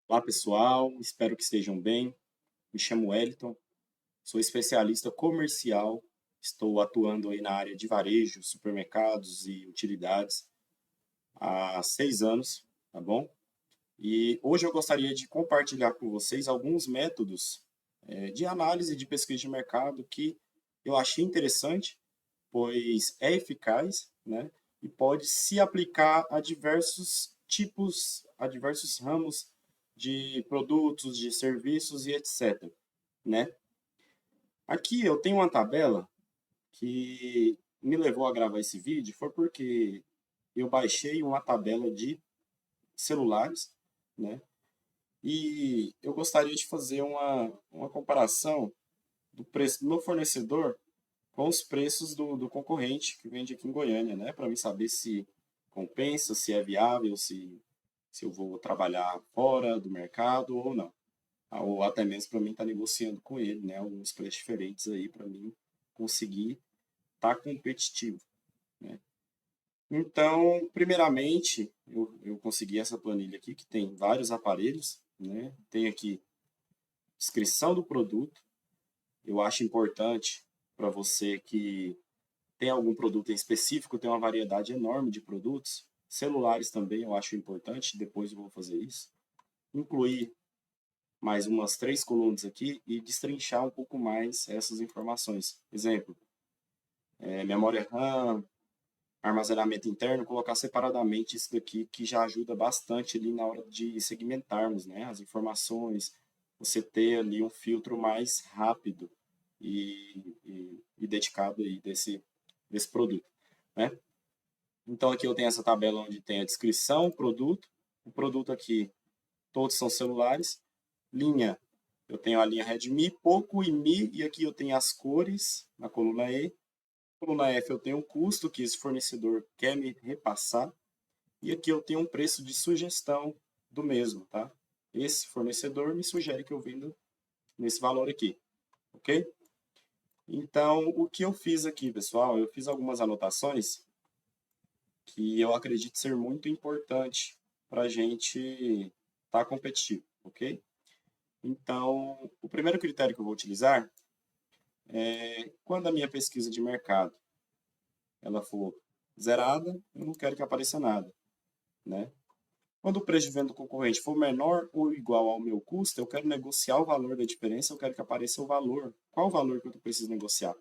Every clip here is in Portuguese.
Olá pessoal, espero que estejam bem. Me chamo Wellington, sou especialista comercial, estou atuando aí na área de varejo, supermercados e utilidades há 6 anos, tá bom? E hoje eu gostaria de compartilhar com vocês alguns métodos de análise de pesquisa de mercado que eu achei interessante, pois é eficaz, né? E pode se aplicar a diversos tipos, a diversos ramos de produtos, de serviços e etc, né? Aqui eu tenho uma tabela que me levou a gravar esse vídeo, foi porque eu baixei uma tabela de celulares, né? E eu gostaria de fazer uma comparação do preço do meu fornecedor com os preços do concorrente que vende aqui em Goiânia, né? Para mim saber se compensa, se é viável, se eu vou trabalhar fora do mercado ou não. Ou até mesmo para mim estar negociando com ele, né? Alguns preços diferentes aí para mim conseguir estar competitivo, né? Então, primeiramente, eu consegui essa planilha aqui que tem vários aparelhos, né? Tem aqui descrição do produto. Eu acho importante para você que tem algum produto em específico, tem uma variedade enorme de produtos. Celulares também eu acho importante, depois eu vou fazer isso. Incluir mais umas 3 colunas aqui e destrinchar um pouco mais essas informações. Exemplo, memória RAM, armazenamento interno, colocar separadamente isso daqui que já ajuda bastante ali na hora de segmentarmos, né, as informações, você ter ali um filtro mais rápido e dedicado aí desse produto, né? Então aqui eu tenho essa tabela onde tem a descrição, o produto aqui, todos são celulares, linha, eu tenho a linha Redmi, Poco e Mi, e aqui eu tenho as cores na coluna E. Na coluna F eu tenho o custo que esse fornecedor quer me repassar, e aqui eu tenho um preço de sugestão do mesmo, tá? Esse fornecedor me sugere que eu venda nesse valor aqui, ok? Então, o que eu fiz aqui, pessoal, eu fiz algumas anotações que eu acredito ser muito importante para a gente estar competitivo, ok? Então, o primeiro critério que eu vou utilizar é quando a minha pesquisa de mercado ela for zerada, eu não quero que apareça nada, né? Quando o preço de venda do concorrente for menor ou igual ao meu custo, eu quero negociar o valor da diferença, eu quero que apareça o valor. Qual o valor que eu preciso negociar?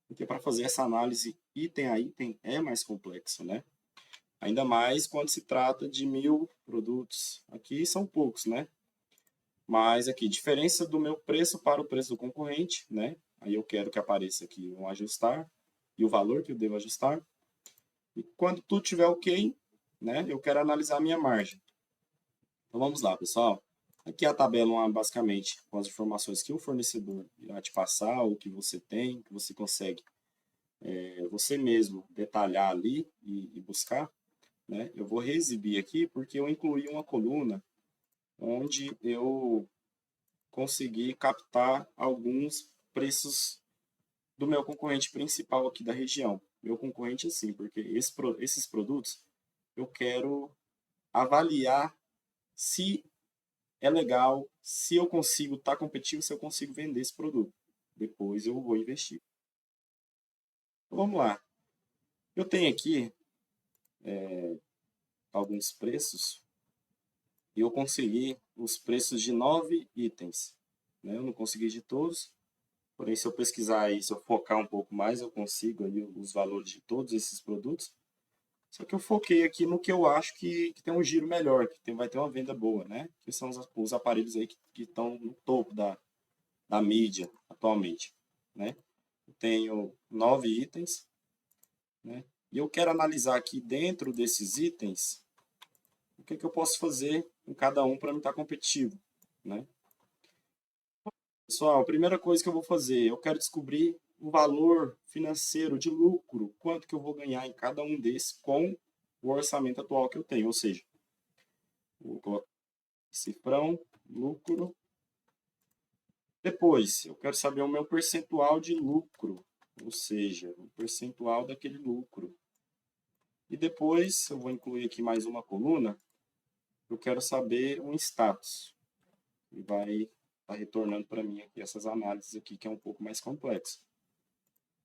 Porque para fazer essa análise item a item é mais complexo, né? Ainda mais quando se trata de 1.000 produtos. Aqui são poucos, né? Mas aqui, diferença do meu preço para o preço do concorrente, né? Aí eu quero que apareça aqui um ajustar e o valor que eu devo ajustar. E quando tudo estiver ok, né? Eu quero analisar a minha margem. Então vamos lá, pessoal. Aqui é a tabela, basicamente, com as informações que o fornecedor irá te passar, o que você tem, que você consegue você mesmo detalhar ali e buscar, né? Eu vou reexibir aqui porque eu incluí uma coluna onde eu consegui captar alguns preços do meu concorrente principal aqui da região. Meu concorrente, assim, porque esses produtos eu quero avaliar se é legal, se eu consigo estar competitivo, se eu consigo vender esse produto. Depois eu vou investir. Então, vamos lá. Eu tenho aqui alguns preços e eu consegui os preços de 9 itens. Né? Eu não consegui de todos, porém se eu pesquisar aí, se eu focar um pouco mais, eu consigo aí os valores de todos esses produtos. Só que eu foquei aqui no que eu acho que tem um giro melhor, vai ter uma venda boa, né? Que são os aparelhos aí que estão no topo da mídia atualmente, né? Eu tenho 9 itens, né? E eu quero analisar aqui dentro desses itens o que eu posso fazer em cada um para não estar competitivo, né? Pessoal, a primeira coisa que eu vou fazer, eu quero descobrir o valor financeiro de lucro, quanto que eu vou ganhar em cada um desses com o orçamento atual que eu tenho, ou seja, vou colocar cifrão, lucro. Depois, eu quero saber o meu percentual de lucro, ou seja, o percentual daquele lucro. E depois, eu vou incluir aqui mais uma coluna, eu quero saber um status. e vai estar retornando para mim aqui essas análises aqui, que é um pouco mais complexo.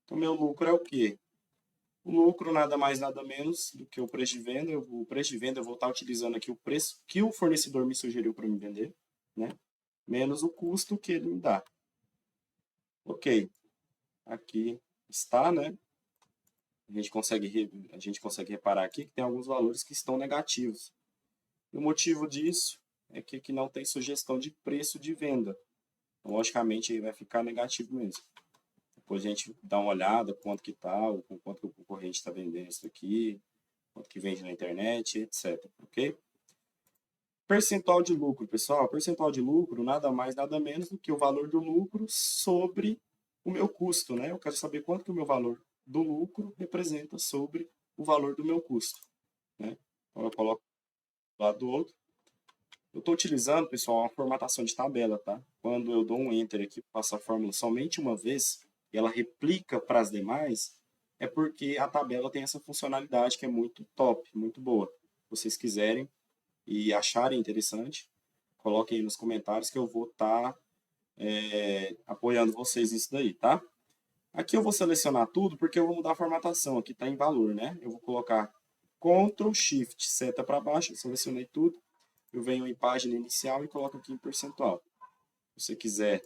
Então, meu lucro é o quê? O lucro nada mais, nada menos do que o preço de venda. O preço de venda eu vou estar utilizando aqui o preço que o fornecedor me sugeriu para me vender, né? Menos o custo que ele me dá. Ok, aqui está, né? A gente consegue reparar aqui que tem alguns valores que estão negativos. E o motivo disso é que aqui não tem sugestão de preço de venda. Então, logicamente, aí vai ficar negativo mesmo. Depois a gente dá uma olhada quanto que tá, ou com quanto que o concorrente está vendendo isso aqui, quanto que vende na internet, etc. Ok? Percentual de lucro, pessoal. Percentual de lucro nada mais, nada menos do que o valor do lucro sobre o meu custo, né? Eu quero saber quanto que o meu valor do lucro representa sobre o valor do meu custo, né? Então eu coloco do lado do outro. Eu estou utilizando, pessoal, uma formatação de tabela, tá? Quando eu dou um Enter aqui, passo a fórmula somente uma vez, e ela replica para as demais, é porque a tabela tem essa funcionalidade que é muito top, muito boa. Se vocês quiserem e acharem interessante, coloquem aí nos comentários que eu vou estar apoiando vocês nisso daí, tá? Aqui eu vou selecionar tudo porque eu vou mudar a formatação. Aqui está em valor, né? Eu vou colocar Ctrl Shift, seta para baixo, eu selecionei tudo. Eu venho em página inicial e coloco aqui em percentual. Se você quiser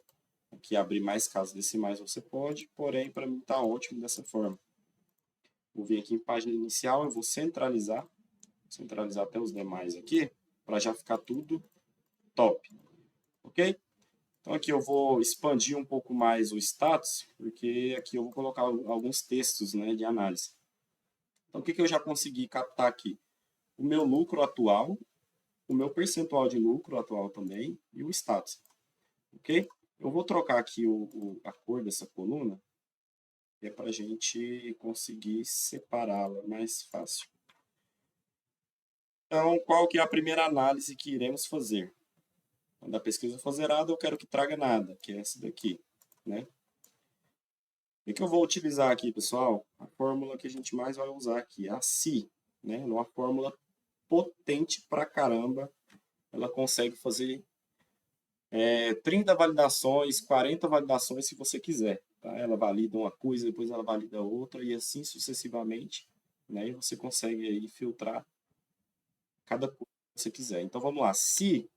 aqui abrir mais casas decimais, você pode, porém, para mim está ótimo dessa forma. Vou vir aqui em página inicial, eu vou centralizar até os demais aqui, para já ficar tudo top, ok? Então aqui eu vou expandir um pouco mais o status, porque aqui eu vou colocar alguns textos, né, de análise. Então o que eu já consegui captar aqui? O meu lucro atual, o meu percentual de lucro atual também e o status, ok? Eu vou trocar aqui a cor dessa coluna, que é para a gente conseguir separá-la mais fácil. Então, qual que é a primeira análise que iremos fazer? Quando a pesquisa for zerada, eu quero que traga nada, que é essa daqui, né? O que eu vou utilizar aqui, pessoal? A fórmula que a gente mais vai usar aqui, a SI, né? Uma fórmula potente pra caramba. Ela consegue fazer 30 validações, 40 validações se você quiser. Tá? Ela valida uma coisa, depois ela valida outra e assim sucessivamente. Né? E você consegue aí filtrar cada coisa que você quiser. Então vamos lá. Se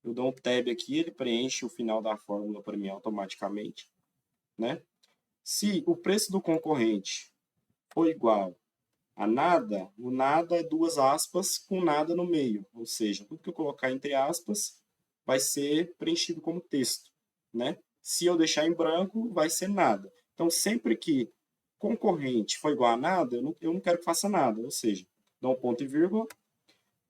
eu dou um tab aqui, ele preenche o final da fórmula para mim automaticamente. Né? Se o preço do concorrente for igual a nada, o nada é duas aspas com nada no meio. Ou seja, tudo que eu colocar entre aspas vai ser preenchido como texto, né? Se eu deixar em branco, vai ser nada. Então, sempre que concorrente for igual a nada, eu não quero que faça nada. Ou seja, dá um ponto e vírgula,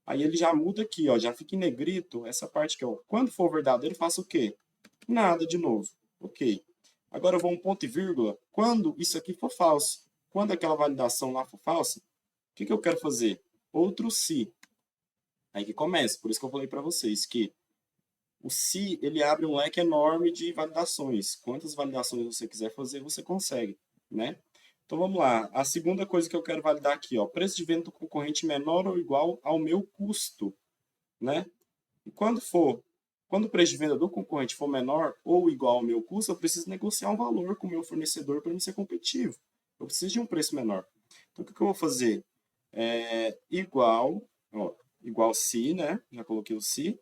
aí ele já muda aqui, ó, já fica em negrito essa parte que, ó, quando for verdadeiro, faça o quê? Nada de novo. Ok. Agora eu vou um ponto e vírgula quando isso aqui for falso. Quando aquela validação lá for falsa, o que eu quero fazer? Outro se. Aí que começa. Por isso que eu falei para vocês que o se ele abre um leque enorme de validações. Quantas validações você quiser fazer, você consegue, né? Então vamos lá. A segunda coisa que eu quero validar aqui, ó, preço de venda do concorrente menor ou igual ao meu custo, né? E quando o preço de venda do concorrente for menor ou igual ao meu custo, eu preciso negociar um valor com o meu fornecedor para me ser competitivo. Eu preciso de um preço menor. Então, o que eu vou fazer? Igual se, né? Já coloquei o se.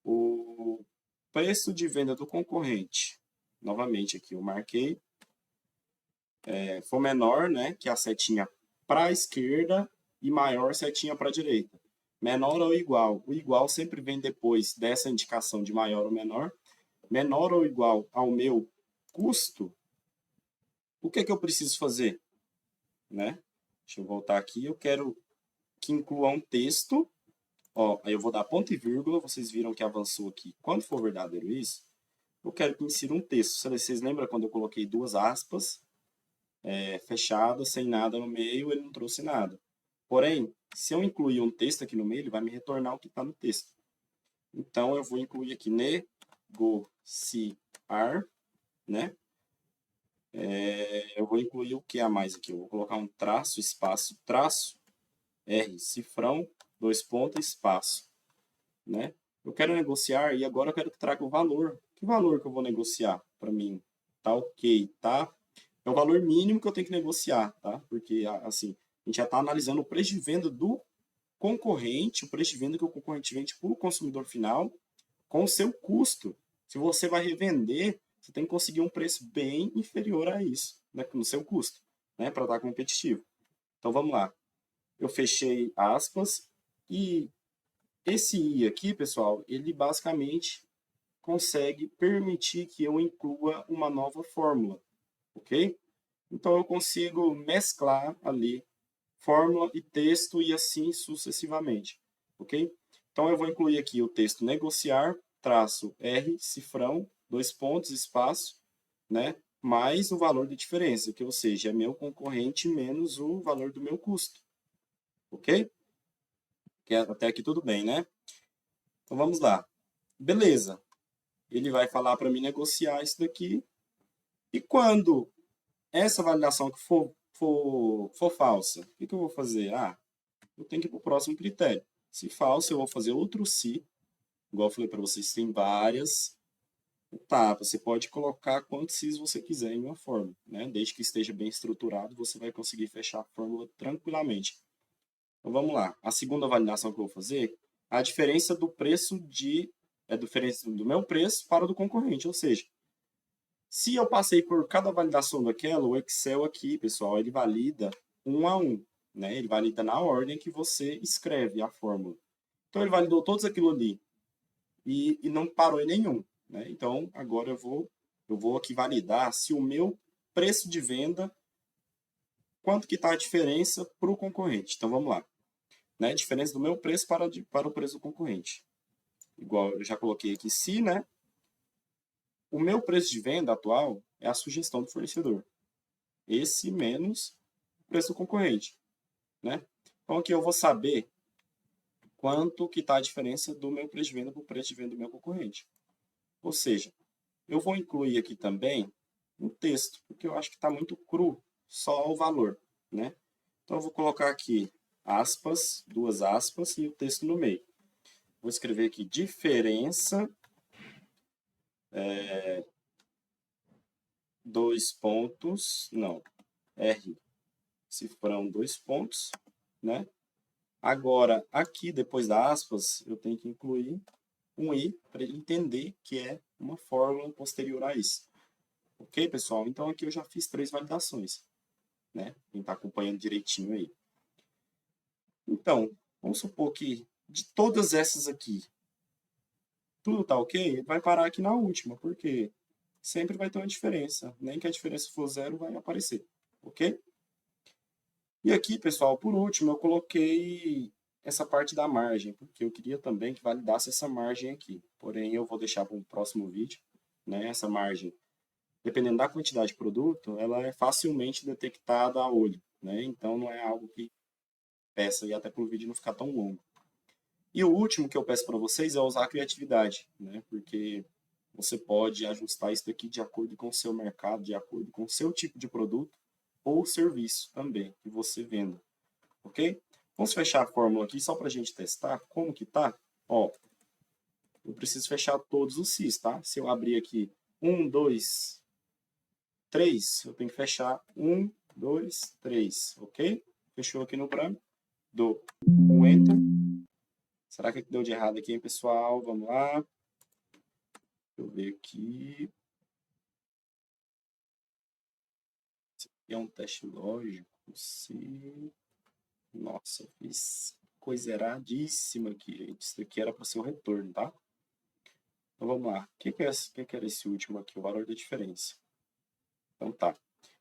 O preço de venda do concorrente. Novamente aqui, eu marquei. For menor, né? Que é a setinha para a esquerda e maior setinha para a direita. Menor ou igual. O igual sempre vem depois dessa indicação de maior ou menor. Menor ou igual ao meu custo. O que eu preciso fazer? Né? Deixa eu voltar aqui. Eu quero que inclua um texto. Ó, aí eu vou dar ponto e vírgula. Vocês viram que avançou aqui. Quando for verdadeiro isso, eu quero que insira um texto. Vocês lembram quando eu coloquei duas aspas fechadas, sem nada no meio, ele não trouxe nada. Porém, se eu incluir um texto aqui no meio, ele vai me retornar o que está no texto. Então, eu vou incluir aqui negociar, né? Eu vou incluir o que a mais aqui? Eu vou colocar um traço, espaço, traço, R, cifrão, dois pontos, espaço, né? Eu quero negociar e agora eu quero que traga o valor. Que valor que eu vou negociar para mim? Tá ok, tá? É o valor mínimo que eu tenho que negociar, tá? Porque, assim, a gente já está analisando o preço de venda do concorrente, o preço de venda que o concorrente vende para o consumidor final, com o seu custo. Se você vai revender, você tem que conseguir um preço bem inferior a isso, né, no seu custo, né, para estar competitivo. Então vamos lá. Eu fechei aspas e esse I aqui, pessoal, ele basicamente consegue permitir que eu inclua uma nova fórmula, ok? Então eu consigo mesclar ali fórmula e texto e assim sucessivamente, ok? Então eu vou incluir aqui o texto negociar, traço R, cifrão, dois pontos, espaço, né? Mais o valor de diferença, que ou seja, é meu concorrente menos o valor do meu custo, ok? Até aqui tudo bem, né? Então vamos lá. Beleza. Ele vai falar para mim negociar isso daqui. E quando essa validação que for falsa, o que eu vou fazer? Eu tenho que ir para o próximo critério. Se falso, eu vou fazer outro se. Igual eu falei para vocês, tem várias etapas. Você pode colocar quantos se's você quiser em uma fórmula, né? Desde que esteja bem estruturado, você vai conseguir fechar a fórmula tranquilamente. Então vamos lá. A segunda validação que eu vou fazer é a diferença do preço a diferença do meu preço para o do concorrente. Ou seja, se eu passei por cada validação daquela, o Excel aqui, pessoal, ele valida um a um, né? Ele valida na ordem que você escreve a fórmula. Então ele validou todos aquilo ali e não parou em nenhum, né? Então agora eu vou aqui validar se o meu preço de venda, quanto que está a diferença para o concorrente. Então vamos lá, né? Diferença do meu preço para o preço do concorrente. Igual eu já coloquei aqui se, né? O meu preço de venda atual é a sugestão do fornecedor. Esse menos o preço do concorrente, né? Então aqui eu vou saber quanto que está a diferença do meu preço de venda para o preço de venda do meu concorrente. Ou seja, eu vou incluir aqui também um texto, porque eu acho que está muito cru, só o valor, né? Então eu vou colocar aqui aspas, duas aspas e o texto no meio. Vou escrever aqui diferença, dois pontos, não, R, cifrão, dois pontos, né? Agora, aqui, depois da aspas, eu tenho que incluir um i para ele entender que é uma fórmula posterior a isso. Ok, pessoal? Então, aqui eu já fiz 3 validações, né? Quem está acompanhando direitinho aí. Então, vamos supor que de todas essas aqui, tudo tá ok, ele vai parar aqui na última, porque sempre vai ter uma diferença. Nem que a diferença for zero, vai aparecer, ok? E aqui, pessoal, por último, eu coloquei essa parte da margem, porque eu queria também que validasse essa margem aqui. Porém, eu vou deixar para um próximo vídeo, né? Essa margem, dependendo da quantidade de produto, ela é facilmente detectada a olho, né? Então, não é algo que peça, e até para o vídeo não ficar tão longo. E o último que eu peço para vocês é usar a criatividade, né? Porque você pode ajustar isso daqui de acordo com o seu mercado, de acordo com o seu tipo de produto ou serviço também que você venda, ok? Vamos fechar a fórmula aqui só para a gente testar como que tá. Ó, eu preciso fechar todos os Cs, tá? Se eu abrir aqui 1, 2, 3, eu tenho que fechar 1, 2, 3, ok? Fechou aqui no branco, dou um Enter. Será que deu de errado aqui, hein, pessoal? Vamos lá. Deixa eu ver aqui. Esse aqui é um teste lógico. Se... Nossa, eu fiz coisa erradíssima aqui, gente. Isso daqui era para ser o retorno, tá? Então vamos lá. O que era esse último aqui? O valor da diferença. Então tá.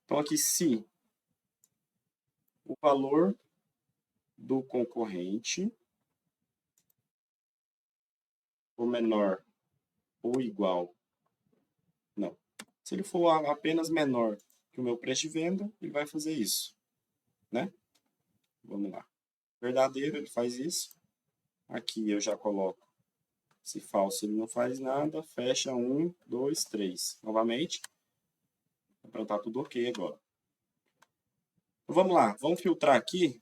Então aqui, se o valor do concorrente for menor ou igual. Não. Se ele for apenas menor que o meu preço de venda, ele vai fazer isso, né? Vamos lá. Verdadeiro, ele faz isso. Aqui eu já coloco. Se falso, ele não faz nada. Fecha 1, 2, 3. Novamente. Para estar tudo ok agora. Então, vamos lá. Vamos filtrar aqui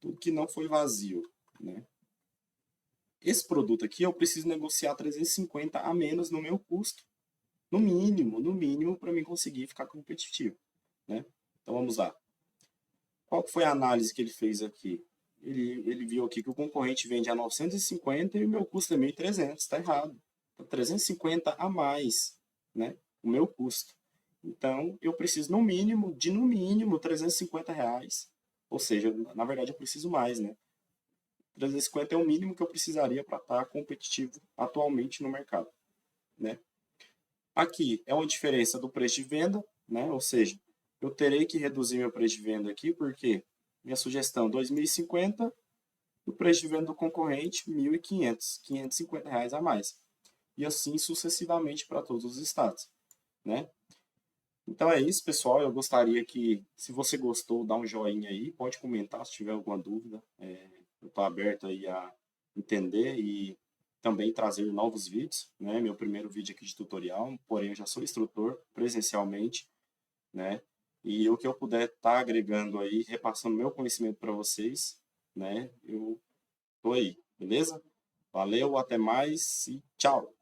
tudo que não foi vazio, né? esse produto aqui eu preciso negociar 350 a menos no meu custo, no mínimo, para mim conseguir ficar competitivo, né? Então vamos lá. Qual foi a análise que ele fez aqui? Ele viu aqui que o concorrente vende a 950 e o meu custo é 1.300, está errado. Tá 350 a mais, né? O meu custo. Então, eu preciso no mínimo, no mínimo, R$ 350. Ou seja, na verdade eu preciso mais, né? 350 é o mínimo que eu precisaria para estar competitivo atualmente no mercado, né? Aqui é uma diferença do preço de venda, né? Ou seja, eu terei que reduzir meu preço de venda aqui, porque minha sugestão 2.050, o preço de venda do concorrente 1.500, R$ 550 a mais. E assim sucessivamente para todos os estados, né? Então é isso, pessoal. Eu gostaria que, se você gostou, dá um joinha aí, pode comentar se tiver alguma dúvida. Eu estou aberto aí a entender e também trazer novos vídeos, né? Meu primeiro vídeo aqui de tutorial, porém eu já sou instrutor presencialmente, né? E o que eu puder estar agregando aí, repassando meu conhecimento para vocês, né? Eu tô aí, beleza? Valeu, até mais e tchau!